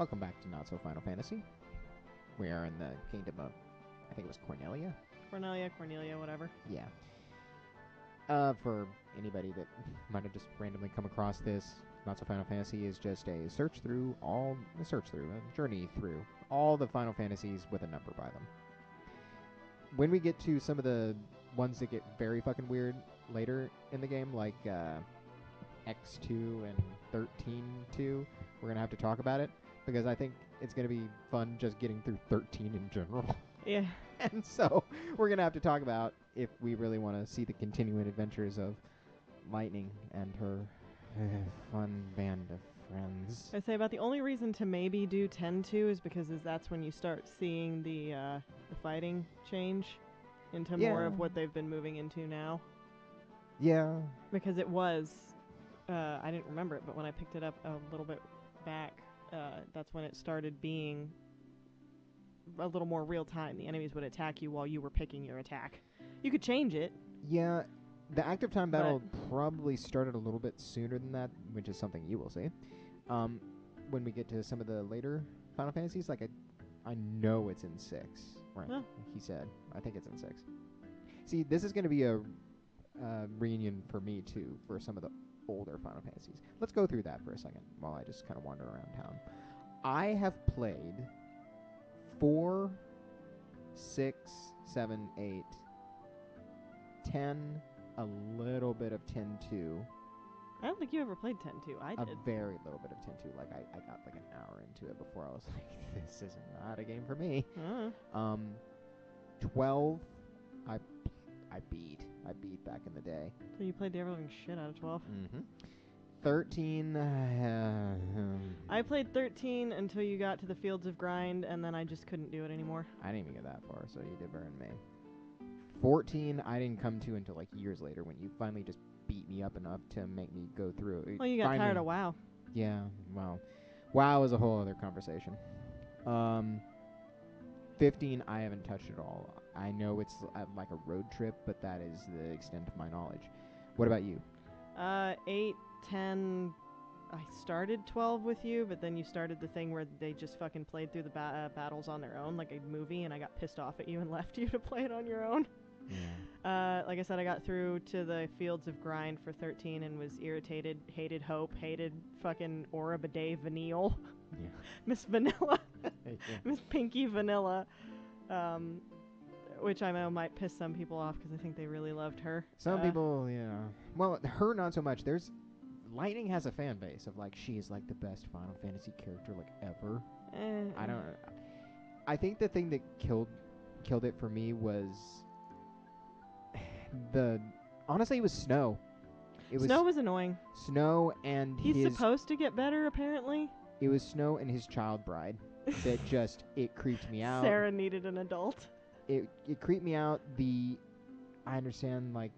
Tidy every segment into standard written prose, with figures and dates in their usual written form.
Welcome back to Not So Final Fantasy. We are in the kingdom of, I think it was Cornelia? Cornelia, whatever. Yeah. For anybody that might have just randomly come across this, Not So Final Fantasy is just a journey through all the Final Fantasies with a number by them. When we get to some of the ones that get very fucking weird later in the game, like X2 and 13.2, we're going to have to talk about it, because I think it's going to be fun just getting through 13 in general. Yeah. And so we're going to have to talk about if we really want to see the continuing adventures of Lightning and her fun band of friends. I'd say about the only reason to maybe do 10-2 is because that's when you start seeing the fighting change into more of what they've been moving into now. Yeah. Because it was, I didn't remember it, but when I picked it up a little bit back, that's when it started being a little more real time. The enemies would attack you while you were picking your attack. You could change it. Yeah, the active time battle probably started a little bit sooner than that, which is something you will see. When we get to some of the later Final Fantasies, like I know it's in 6, right? Huh. He said. I think it's in 6. See, this is going to be a reunion for me, too, for some of the older Final Fantasies. Let's go through that for a second while I just kind of wander around town. I have played 4, 6, 7, 8, 10, a little bit of 10-2. I don't think you ever played 10-2. I did. A very little bit of 10-2. Like, I got like an hour into it before I was like, this is not a game for me. 12, I beat back in the day. So you played the ever-living shit out of 12? Mm-hmm. 13, I played 13 until you got to the Fields of Grind, and then I just couldn't do it anymore. I didn't even get that far, so you did burn me. 14, I didn't come to until like years later when you finally just beat me up enough to make me go through it. Well, you got tired of WoW. Yeah, well, WoW is a whole other conversation. 15, I haven't touched at all. I know it's like a road trip, but that is the extent of my knowledge. What about you? 8, 10, I started 12 with you, but then you started the thing where they just fucking played through the battles on their own, like a movie, and I got pissed off at you and left you to play it on your own. Yeah. Like I said, I got through to the Fields of Grind for 13 and was irritated, hated Hope, hated fucking Aura Bidet Vanille. Yeah. Miss Vanilla. Yeah. Miss Pinky Vanilla. Which I know might piss some people off because I think they really loved her. Some people, yeah. Well, her not so much. Lightning has a fan base of like, she is like the best Final Fantasy character like ever. I think the thing that killed it for me was honestly it was Snow. Snow was annoying. Snow and he's supposed to get better apparently. It was Snow and his child bride that just it creeped me out. Sarah needed an adult. It creeped me out. I understand like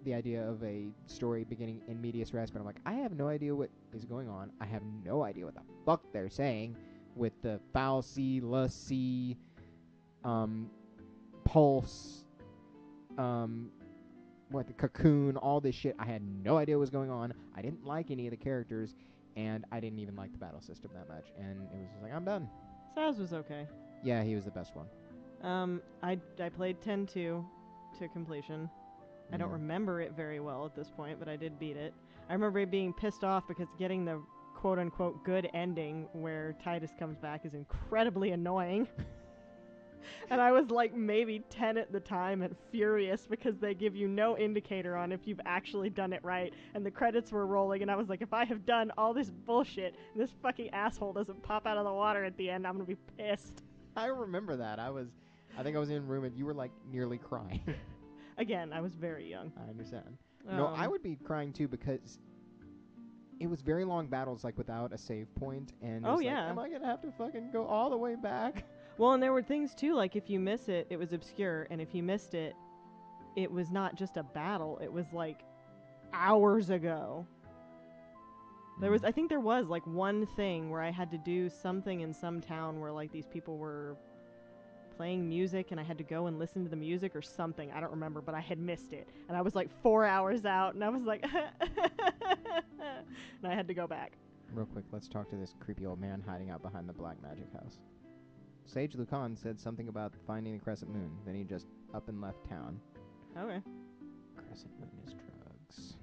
the idea of a story beginning in medias res, but I'm like, I have no idea what is going on. I have no idea what the fuck they're saying with the foul C, la C, pulse, the cocoon, all this shit. I had no idea what was going on. I didn't like any of the characters, and I didn't even like the battle system that much. And it was just like, I'm done. Saz was okay. Yeah, he was the best one. I played 10-2 to completion. I don't remember it very well at this point, but I did beat it. I remember being pissed off because getting the quote-unquote good ending where Titus comes back is incredibly annoying. And I was like maybe 10 at the time and furious because they give you no indicator on if you've actually done it right. And the credits were rolling and I was like, if I have done all this bullshit and this fucking asshole doesn't pop out of the water at the end, I'm going to be pissed. I remember that. I think I was in a room and you were like nearly crying. Again, I was very young. I understand. No, I would be crying too because it was very long battles like without a save point, and like, am I gonna have to fucking go all the way back? Well, and there were things too, like if you miss it, it was obscure, and if you missed it, it was not just a battle, it was like hours ago. I think there was like one thing where I had to do something in some town where like these people were playing music and I had to go and listen to the music or something. I don't remember, but I had missed it. And I was like 4 hours out and I was like, and I had to go back. Real quick, let's talk to this creepy old man hiding out behind the black magic house. Sage Lucan said something about finding the crescent moon. Then he just up and left town. Okay. Crescent moon is drugs.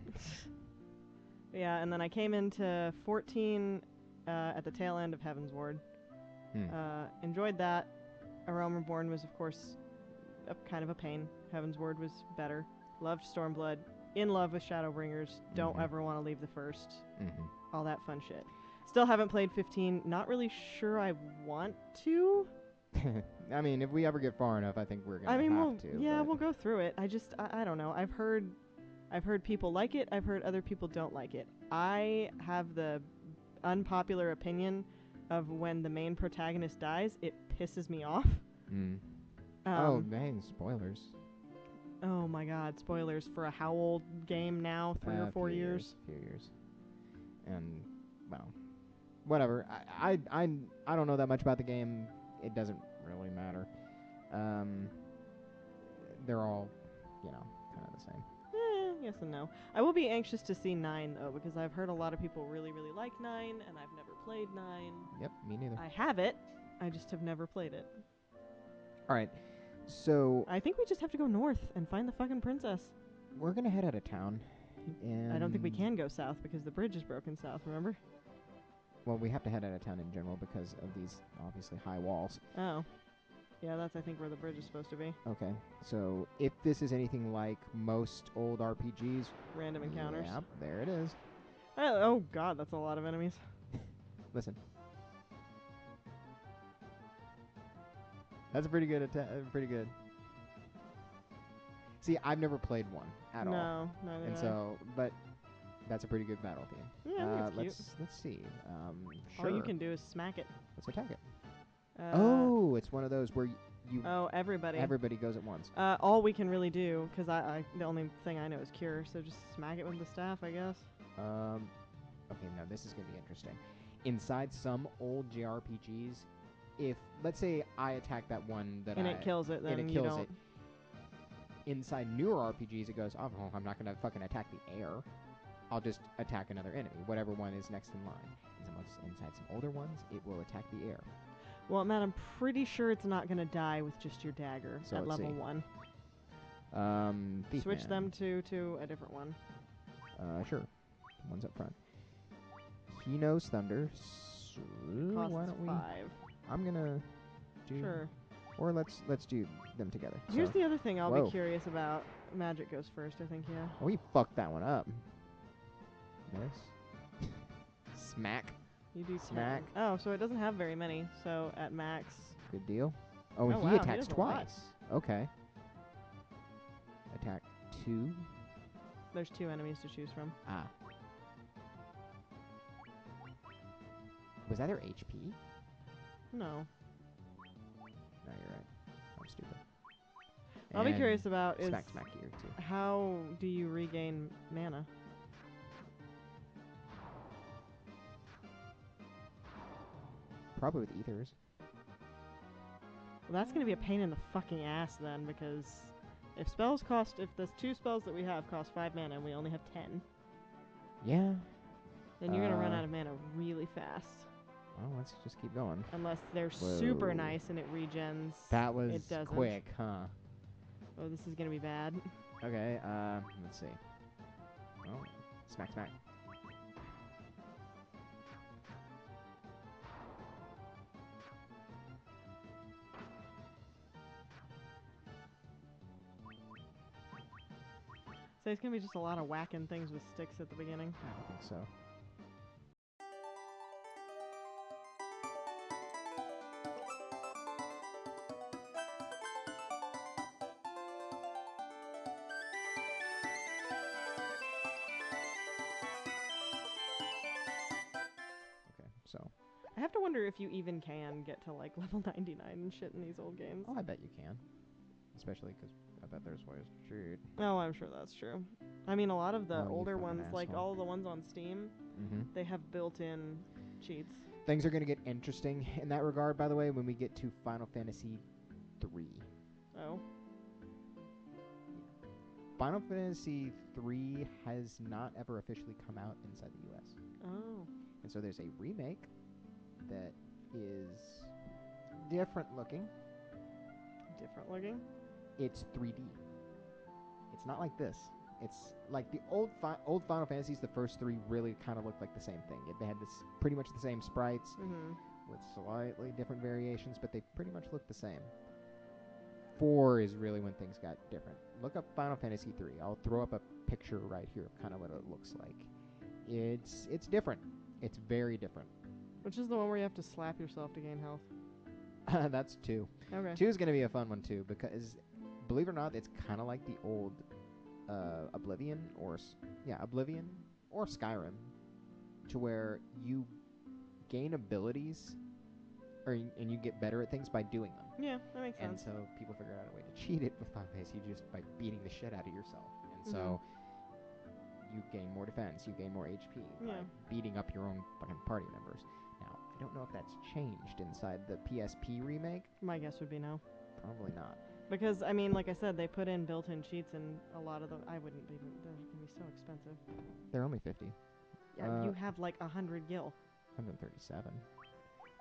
Yeah, and then I came into 14 at the tail end of Heaven's Ward. Enjoyed that. A Realm Reborn was, of course, kind of a pain. Heaven's Ward was better. Loved Stormblood. In love with Shadowbringers. Don't ever want to leave the first. All that fun shit. Still haven't played 15. Not really sure I want to. I mean, if we ever get far enough, I think we're gonna have to. Yeah, we'll go through it. I don't know. I've heard people like it. I've heard other people don't like it. I have the unpopular opinion of when the main protagonist dies, it pisses me off. Oh, man, spoilers. Oh my god, spoilers for a how old game now? 3 or 4 years? A few years. And, well, whatever. I don't know that much about the game. It doesn't really matter. They're all, kind of the same. Yes and no. I will be anxious to see 9, though, because I've heard a lot of people really, really like 9, and I've never played 9. Yep, me neither. I have it. I just have never played it. All right, so... I think we just have to go north and find the fucking princess. We're going to head out of town. And I don't think we can go south because the bridge is broken south, remember? Well, we have to head out of town in general because of these, obviously, high walls. Oh. Yeah, that's, I think, where the bridge is supposed to be. Okay, so if this is anything like most old RPGs... Random encounters. Yep, there it is. Oh, God, that's a lot of enemies. Listen. That's pretty good. Pretty good. See, I've never played one at all. No, neither and did so, but that's a pretty good battle theme. Yeah, I think it's cute. Let's see. Sure. All you can do is smack it. Let's attack it. Oh, it's one of those where you. Oh, everybody. Everybody goes at once. All we can really do, because the only thing I know is cure, so just smack it with the staff, I guess. Okay, now this is gonna be interesting. Inside some old JRPGs, if let's say I attack that one that it kills it, then you don't. Inside newer RPGs, it goes, oh, I'm not gonna fucking attack the air. I'll just attack another enemy, whatever one is next in line. Inside some older ones, it will attack the air. Well, Matt, I'm pretty sure it's not going to die with just your dagger at level 1. Switch them to a different one. Sure. One's up front. He knows thunder. So Costs why don't we? 5. I'm gonna do. Sure. Or let's do them together. Here's the other thing I'll be curious about. Magic goes first, I think. Yeah. Oh, we fucked that one up. Miss. Smack. You do smack. 10. Oh, so it doesn't have very many. So at max. Good deal. Oh, and wow, he attacks twice. Okay. Attack 2. There's 2 enemies to choose from. Ah. Was that their HP? No. No, you're right. I'm stupid. I'll be curious about is smack here too. How do you regain mana? Probably with ethers. Well, that's going to be a pain in the fucking ass then, because if the 2 spells that we have cost 5 mana and we only have 10. Yeah. Then you're going to run out of mana really fast. Well, let's just keep going. Unless they're super nice and it regens. That was it doesn't. quick, huh? Oh, this is going to be bad. Okay, let's see. Oh, smack. So it's going to be just a lot of whacking things with sticks at the beginning. I don't think so. Okay, so. I have to wonder if you even can get to like level 99 and shit in these old games. Oh, I bet you can. Especially because I bet there's ways to cheat. Oh, I'm sure that's true. I mean, a lot of the older ones, like all the ones on Steam, they have built-in cheats. Things are going to get interesting in that regard, by the way, when we get to Final Fantasy 3. Oh. Final Fantasy 3 has not ever officially come out inside the US. Oh. And so there's a remake that is different looking. Different looking. It's 3D. It's not like this. It's like the old Final Fantasies. The first three really kind of looked like the same thing. They had this pretty much the same sprites with slightly different variations, but they pretty much look the same. 4 is really when things got different. Look up Final Fantasy 3. I'll throw up a picture right here of kind of what it looks like. It's different. It's very different. Which is the one where you have to slap yourself to gain health? That's 2. Okay. 2 is going to be a fun one too, because believe it or not, it's kind of like the old Oblivion or Skyrim, to where you gain abilities, and you get better at things by doing them. Yeah, that makes And sense. so people figured out a way to cheat it with Final Fantasy just by beating the shit out of yourself. And so you gain more defense, you gain more HP by beating up your own fucking party members. Now, I don't know if that's changed inside the PSP remake. My guess would be no. Probably not. Because, I mean, like I said, they put in built-in cheats, and a lot of them, I wouldn't be, they're going to be so expensive. They're only 50. Yeah, you have like 100 gil. 137.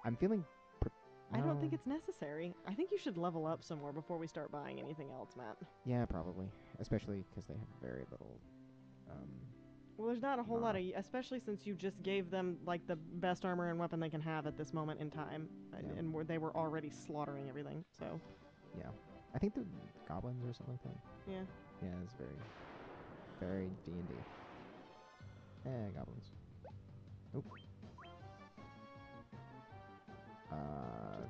I'm feeling... I don't think it's necessary. I think you should level up some more before we start buying anything else, Matt. Yeah, probably. Especially because they have very little... Well, there's not a whole lot of... Especially since you just gave them, like, the best armor and weapon they can have at this moment in time. Yeah. And they were already slaughtering everything, so... Yeah. I think the goblins or something like that. Yeah. Yeah, it's very, very D&D. Goblins. Oop.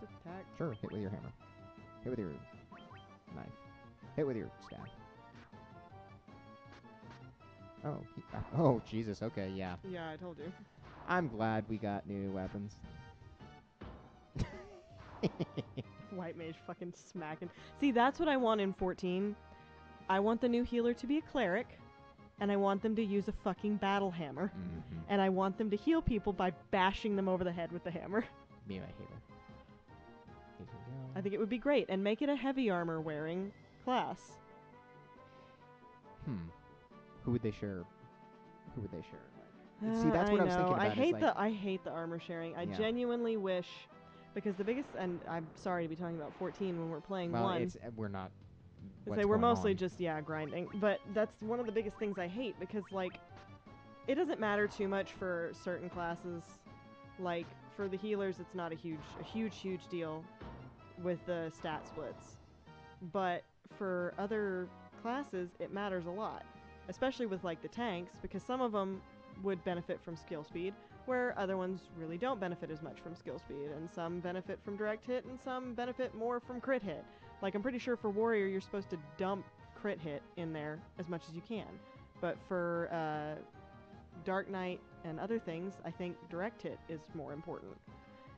Just attack. Sure, hit with your hammer. Hit with your knife. Hit with your staff. Oh, Jesus, okay, yeah. Yeah, I told you. I'm glad we got new weapons. White mage fucking smacking. See, that's what I want in 14. I want the new healer to be a cleric, and I want them to use a fucking battle hammer. And I want them to heal people by bashing them over the head with the hammer. Be my healer. I think it would be great, and make it a heavy armor wearing class. Who would they share? Who would they share? See, that's what I was thinking about. I hate the armor sharing. I genuinely wish, because the biggest, and I'm sorry to be talking about 14 when we're playing one. We're not. We're mostly just grinding, but that's one of the biggest things I hate, because like, it doesn't matter too much for certain classes. Like for the healers, it's not a huge deal with the stat splits, but for other classes, it matters a lot, especially with like the tanks, because some of them would benefit from skill speed, where other ones really don't benefit as much from skill speed, and some benefit from direct hit, and some benefit more from crit hit. Like, I'm pretty sure for warrior, you're supposed to dump crit hit in there as much as you can, but for Dark Knight and other things, I think direct hit is more important,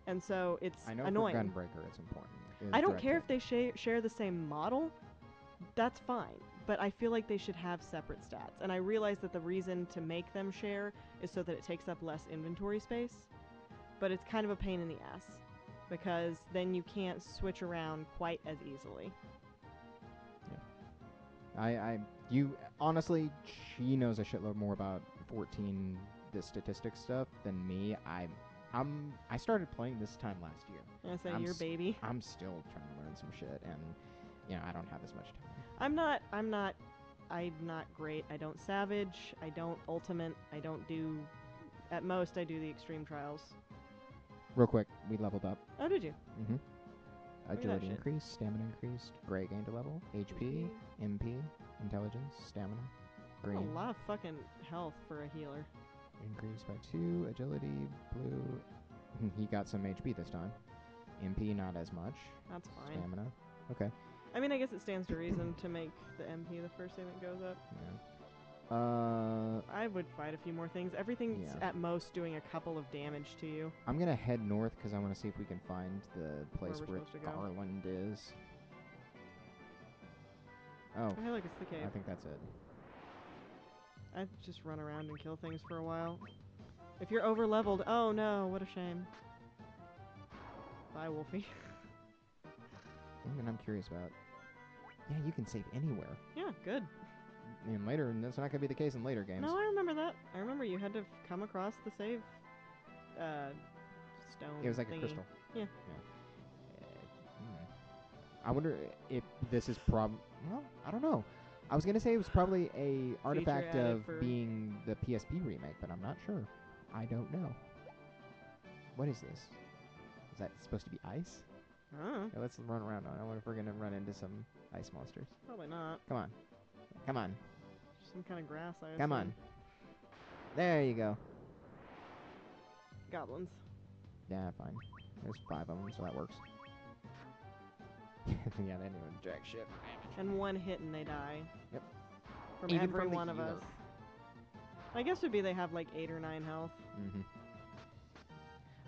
and so it's annoying. I know for Gunbreaker it's important. I don't care if they share the same model, that's fine. But I feel like they should have separate stats. And I realize that the reason to make them share is so that it takes up less inventory space. But it's kind of a pain in the ass, because then you can't switch around quite as easily. Yeah. Honestly, she knows a shitload more about 14, the statistics stuff, than me. I started playing this time last year. I say your baby. I'm still trying to learn some shit, and I don't have as much time. I'm not great. I don't savage. I don't ultimate. I don't do. At most, I do the extreme trials. Real quick, we leveled up. Oh, did you? Agility increased, stamina increased, gray gained a level, HP, MP, intelligence, stamina, green. A lot of fucking health for a healer. Increased by 2, agility, blue. He got some HP this time. MP not as much. That's fine. Stamina. Okay. I mean, I guess it stands to reason to make the MP the first thing that goes up. Yeah. I would fight a few more things. Everything's at most doing a couple of damage to you. I'm going to head north because I want to see if we can find the place where Garland is. Oh. I feel like it's the cave. I think that's it. I'd just run around and kill things for a while. If you're over-leveled, oh no, what a shame. Bye, Wolfie. And I'm curious about... Yeah, you can save anywhere. Yeah, good. And later, and that's not going to be the case in later games. No, I remember that. I remember you had to come across the save stone. It was like thingy. a crystal. Yeah. I wonder if this is well, I don't know. I was gonna say it was probably a artifact added of for- being the PSP remake, but I'm not sure. I don't know. What is this? Is that supposed to be ice? Oh, Yeah, let's run around. I wonder if we're gonna run into some ice monsters. probably not. Come on, come on, Some kind of grass, I come on. assume. There you go. Goblins. Yeah, fine. There's 5 of them, so that works. Yeah, they didn't even jack shit. And one hit and they die. Yep. From Even every from the one of healer. us. I guess would be they have like 8 or 9 health. Mm-hmm.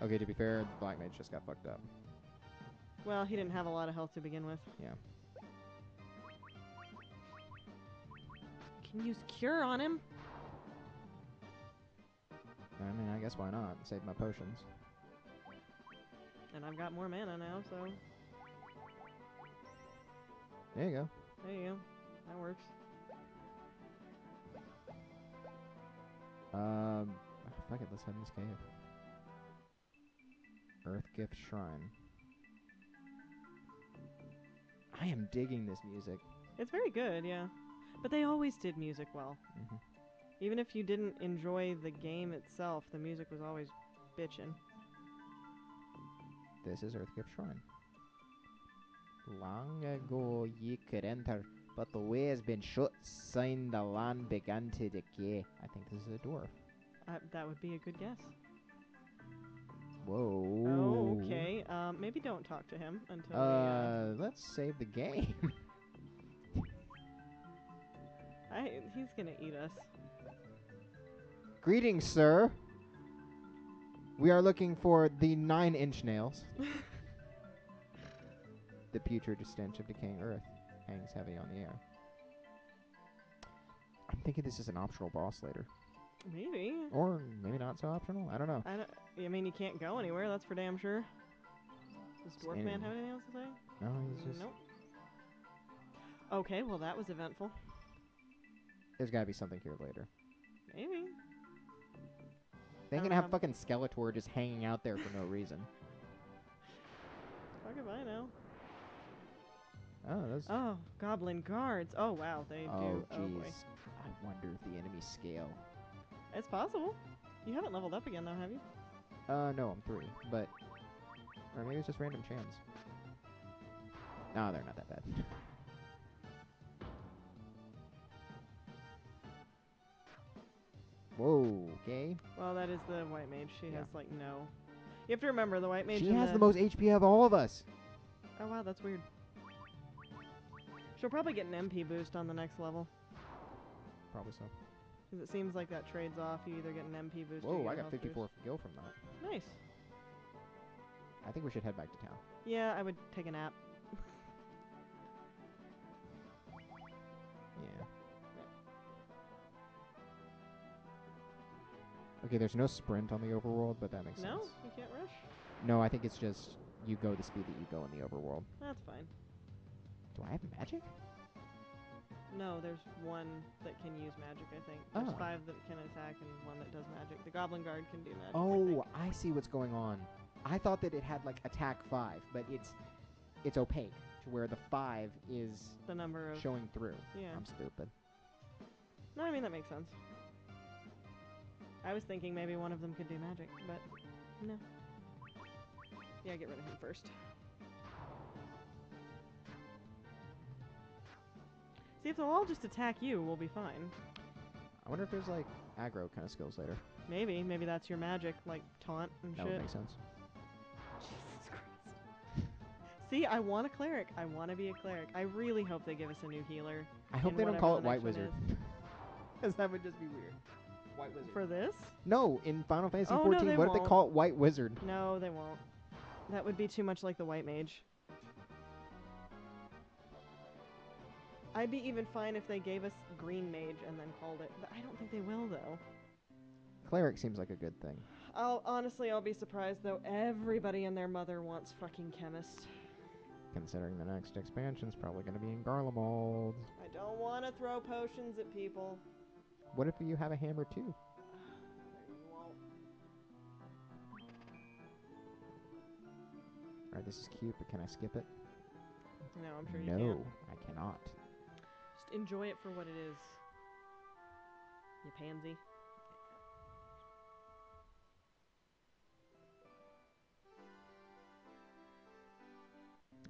Okay, to be fair, the Black Mage just got fucked up. Well, he didn't have a lot of health to begin with. Yeah. Can use cure on him. I mean, I guess why not? Save my potions. And I've got more mana now, so There you go. there you go. That works. Fuck it, let's head in this cave. Earth Gift Shrine. I am digging this music. It's very good, yeah. But they always did music well. Mm-hmm. Even if you didn't enjoy the game itself, the music was always bitchin'. This is Earth Gift Shrine. Long ago ye could enter, but the way has been shut, syne the land began to decay. I think this is a dwarf. That would be a good guess. Whoa. Oh, okay. Maybe don't talk to him until let's save the game. he's gonna eat us. Greetings, sir. We are looking for the 9-inch nails. The putrid stench of decaying earth hangs heavy on the air. I'm thinking this is an optional boss later. Maybe. Or maybe not so optional. I don't know. I mean, you can't go anywhere. That's for damn sure. Does Dwarf Man have anything else to say? No, he's just... Nope. Okay, well that was eventful. There's gotta be something here later. Maybe. They I ain't don't gonna have know. fucking Skeletor just hanging out there for no reason. Fuck if I know. Oh, those... Oh, Goblin Guards. Oh, wow, they Oh, do. Oh, boy. jeez. I wonder if the enemies scale. It's possible. You haven't leveled up again, though, have you? No, I'm 3, but... Or maybe it's just random chance. No, they're not that bad. Whoa, okay. Well, that is the White Mage. She Yeah. has, like, no... You have to remember, the White Mage She in has the most HP of all of us. Oh, wow, that's weird. She'll probably get an MP boost on the next level. Probably so. Because it seems like that trades off. You either get an MP boost or you Whoa, get I a got health 54 boost. gil from that. Nice. I think we should head back to town. Yeah, I would take a nap. Yeah. Okay, there's no sprint on the overworld, but that makes No? sense. You can't rush? No, I think it's just you go the speed that you go in the overworld. That's fine. Do I have magic? No, there's one that can use magic, I think. There's Oh. 5 that can attack and 1 that does magic. The Goblin Guard can do magic, I Oh, think. I see what's going on. I thought that it had like attack 5, but it's opaque to where the 5 is The number of... showing through. Yeah. I'm stupid. No, I mean, that makes sense. I was thinking maybe one of them could do magic, but no. Yeah, get rid of him first. See, if they'll all just attack you, we'll be fine. I wonder if there's like aggro kind of skills later. Maybe. Maybe that's your magic, like taunt and That shit. would make sense. Jesus Christ. See, I want a cleric. I want to be a cleric. I really hope they give us a new healer. I hope in they don't whatever call the it White next one Wizard. is. Because that would just be weird. White Wizard. For this? No, in Final Fantasy Oh, no, 14, they what if they won't. call it White Wizard? No, they won't. That would be too much like the White Mage. I'd be even fine if they gave us Green Mage and then called it, but I don't think they will, though. Cleric seems like a good thing. Honestly, I'll be surprised, though. Everybody and their mother wants fucking Chemist. Considering the next expansion's probably going to be in Garlemald. I don't want to throw potions at people. What if you have a hammer too? You won't. Alright, this is cute, but can I skip it? No, I'm sure you No, can. I cannot. Just enjoy it for what it is. You pansy.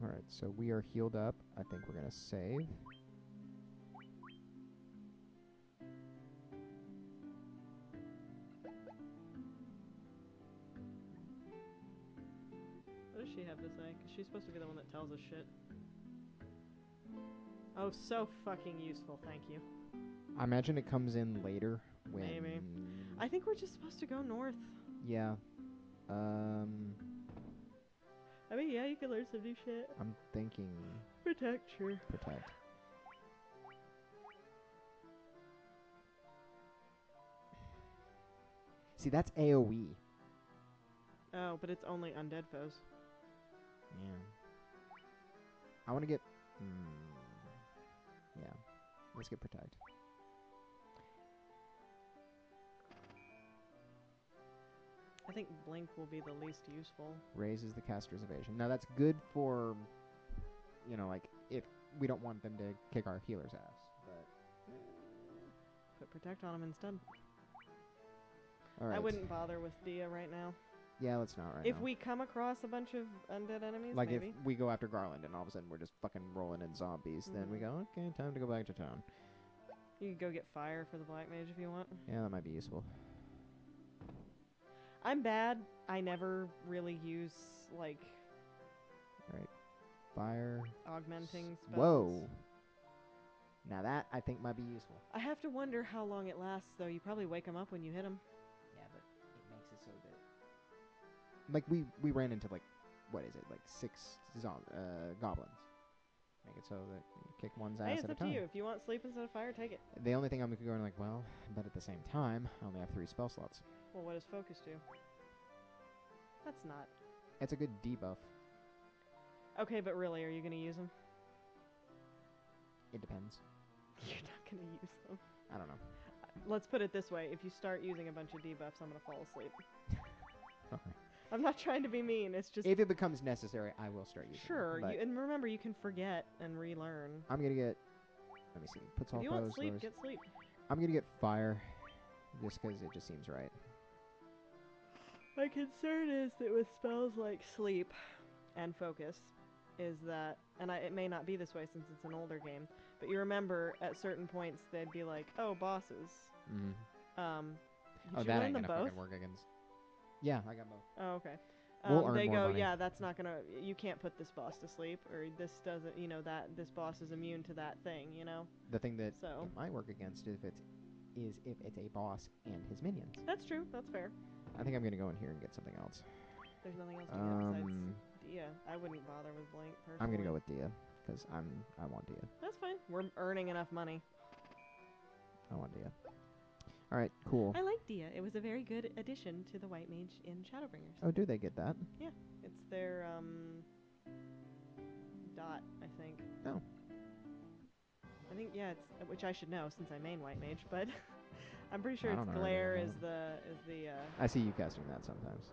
Alright, so we are healed up. I think we're going to save. What does she have to say? Because she's supposed to be the one that tells us shit. Oh, so fucking useful, thank you. I imagine it comes in later when... Maybe. I think we're just supposed to go north. Yeah. I mean, yeah, you can learn some new shit. I'm thinking... Protect, sure. Protect. See, that's AoE. Oh, but it's only undead foes. Yeah. I want to get... yeah. Let's get Protect. I think Blink will be the least useful. Raises the caster's evasion. Now, that's good for... You know, like, if we don't want them to kick our healer's ass. But... Put Protect on them instead. All right. I wouldn't bother with Dia right now. Yeah, let's not right If now. we come across a bunch of undead enemies, Like, maybe. if we go after Garland and all of a sudden we're just fucking rolling in zombies, then we go, okay, time to go back to town. You could go get fire for the Black Mage if you want. Yeah, that might be useful. I'm bad. I never really use, like... Alright. Fire. Augmenting spells. Whoa. Now that, I think, might be useful. I have to wonder how long it lasts, though. You probably wake them up when you hit them. Yeah, but it makes it so that... Like, we ran into, like, what is it? Like, 6 goblins. Make it so that you kick one's ass Hey, at it's a up to time. you. If you want sleep instead of fire, take it. The only thing I'm going like, well, but at the same time, I only have 3 spell slots. Well, what does focus do? That's not... It's a good debuff. Okay, but really, are you going to use them? It depends. You're not going to use them. I don't know. Let's put it this way. If you start using a bunch of debuffs, I'm going to fall asleep. Okay. I'm not trying to be mean. It's just... If it becomes necessary, I will start using Sure, them. and remember, you can forget and relearn. I'm going to get... Let me see. Puts all If you foes, want sleep, lowers- get sleep. I'm going to get fire. Just because it just seems right. My concern is that with spells like sleep and focus, is that, and it may not be this way since it's an older game, but you remember at certain points they'd be like, oh, bosses. Mm-hmm. Did Oh, you that learn ain't them gonna both? fucking work against... Yeah, I got both. Oh, okay. We'll earn they more go, money. yeah, that's not gonna, you can't put this boss to sleep, or this doesn't, you know, this boss is immune to that thing, you know? The thing that So. it might work against is if it's a boss and his minions. That's true, that's fair. I think I'm going to go in here and get something else. There's nothing else to get besides Dia. I wouldn't bother with Blink, personally. I'm going to go with Dia, because I want Dia. That's fine. We're earning enough money. I want Dia. Alright, cool. I like Dia. It was a very good addition to the White Mage in Shadowbringers. Oh, do they get that? Yeah. It's their, dot, I think. Oh. I think, yeah, it's, which I should know since I main White Mage, but I'm pretty sure I it's don't know Glare anything is the, I see you casting that sometimes.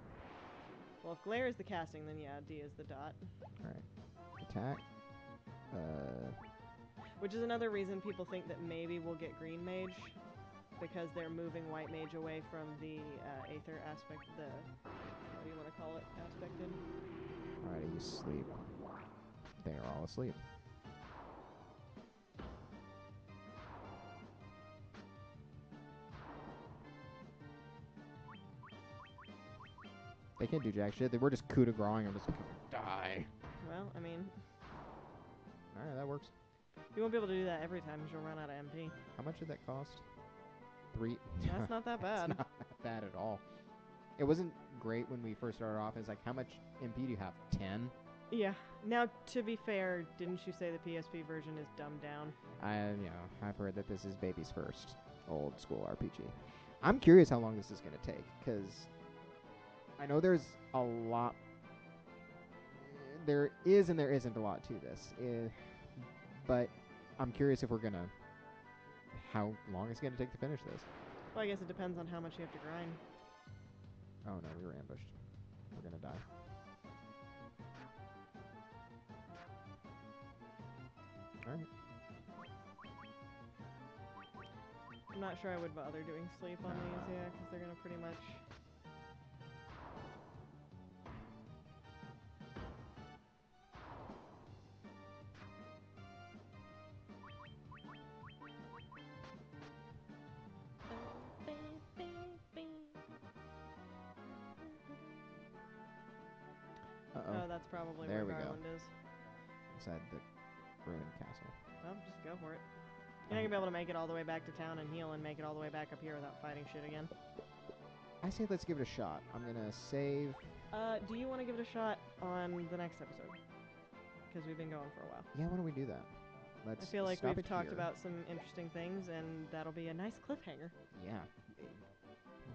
well, if Glare is the casting, then yeah, Dia is the dot. Alright. Attack. Which is another reason people think that maybe we'll get Green Mage, because they're moving White Mage away from the Aether aspect, what do you want to call it, aspected? Alright, you sleep. They are all asleep. They can't do jack shit. They were just coup de grace. I'm just like, die. Well, I mean, Alright, that works. you won't be able to do that every time because you'll run out of MP. How much did that cost? 3. That's not that bad. It's not that bad at all. It wasn't great when we first started off. It's like, how much MP do you have? 10? Yeah. Now, to be fair, didn't you say the PSP version is dumbed down? I've heard that this is baby's first old school RPG. I'm curious how long this is going to take, because I know there's a lot. There is and there isn't a lot to this. But I'm curious if we're going to... How long it's going to take to finish this. Well, I guess it depends on how much you have to grind. Oh no, we were ambushed. We're going to die. not sure I would bother doing sleep on these, yeah, because they're gonna pretty much. Uh-oh. Oh, that's probably There where we go. Garland is. Inside the ruined castle. Well, just go for it. You're not gonna be able to make it all the way back to town and heal and make it all the way back up here without fighting shit again. I say let's give it a shot. I'm gonna save. Do you want to give it a shot on the next episode? Because we've been going for a while. Yeah, why don't we do that? Let's I feel like stop we've it talked here. about some interesting things, and that'll be a nice cliffhanger. Yeah.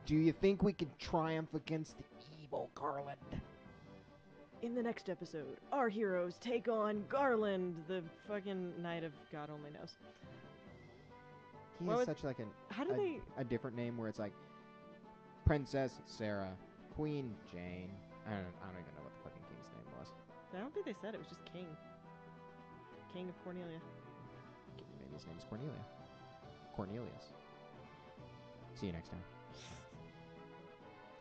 Do you think we can triumph against the evil Garland? In the next episode, our heroes take on Garland, the fucking Knight of God only knows. He What has was- such like How do they? a different name where it's like Princess Sarah, Queen Jane. I don't even know what the fucking king's name was. I don't think they said it was just King. King of Cornelia. Maybe his name's Cornelia. Cornelius. See you next time.